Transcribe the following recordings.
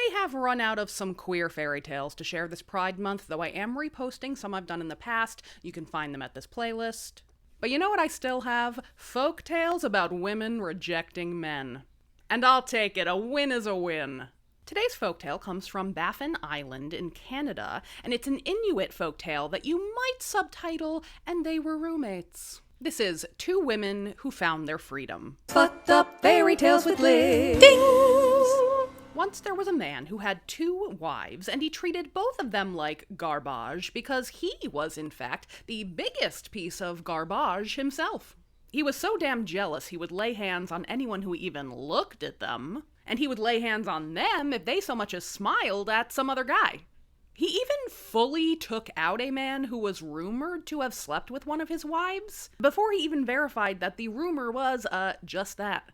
may have run out of some queer fairy tales to share this Pride Month, though I am reposting some I've done in the past. You can find them at this playlist. But you know what I still have? Folk tales about women rejecting men. And I'll take it, a win is a win. Today's folktale comes from Baffin Island in Canada, and it's an Inuit folktale that you might subtitle, "And They Were Roommates." This is two women who found their freedom. Fucked up fairy tales with Liz. Dings! Once there was a man who had two wives, and he treated both of them like garbage because he was, in fact, the biggest piece of garbage himself. He was so damn jealous he would lay hands on anyone who even looked at them, and he would lay hands on them if they so much as smiled at some other guy. He even fully took out a man who was rumored to have slept with one of his wives, before he even verified that the rumor was, just that.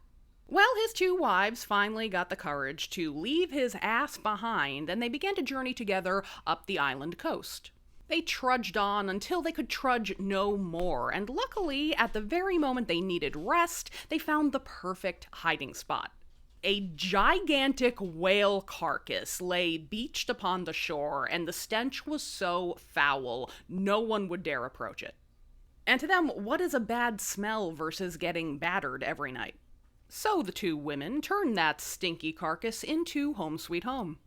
Well, his two wives finally got the courage to leave his ass behind, and they began to journey together up the island coast. They trudged on until they could trudge no more, and luckily, at the very moment they needed rest, they found the perfect hiding spot. A gigantic whale carcass lay beached upon the shore, and the stench was so foul, no one would dare approach it. And to them, what is a bad smell versus getting battered every night? So the two women turned that stinky carcass into Home Sweet Home.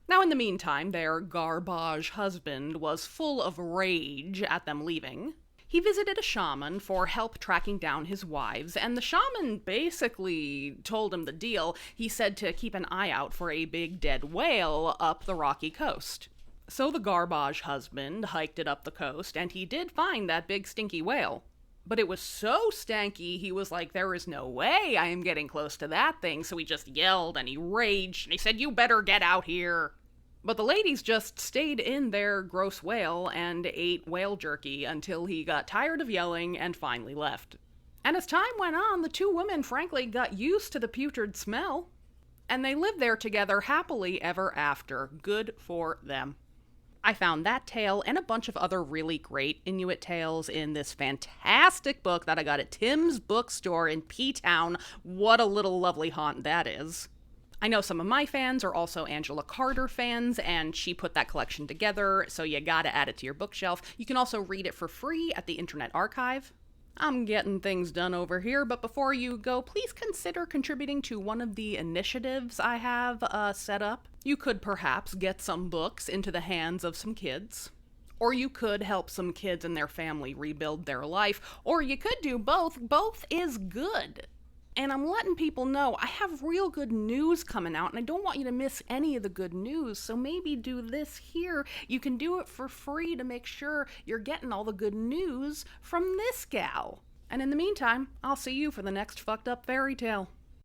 Now in the meantime, their garbage husband was full of rage at them leaving. He visited a shaman for help tracking down his wives, and the shaman basically told him the deal. He said to keep an eye out for a big dead whale up the rocky coast. So the garbage husband hiked it up the coast, and he did find that big stinky whale. But it was so stanky, he was like, there is no way I am getting close to that thing, so he just yelled and he raged, and he said, "You better get out here." But the ladies just stayed in their gross whale and ate whale jerky until he got tired of yelling and finally left. And as time went on, the two women frankly got used to the putrid smell. And they lived there together happily ever after. Good for them. I found that tale and a bunch of other really great Inuit tales in this fantastic book that I got at Tim's bookstore in P-Town. What a little lovely haunt that is. I know some of my fans are also Angela Carter fans, and she put that collection together, so you gotta add it to your bookshelf. You can also read it for free at the Internet Archive. I'm getting things done over here, but before you go, please consider contributing to one of the initiatives I have set up. You could perhaps get some books into the hands of some kids. Or you could help some kids and their family rebuild their life. Or you could do both. Both is good. And I'm letting people know I have real good news coming out, and I don't want you to miss any of the good news, so maybe do this here. You can do it for free to make sure you're getting all the good news from this gal. And in the meantime, I'll see you for the next fucked up fairy tale.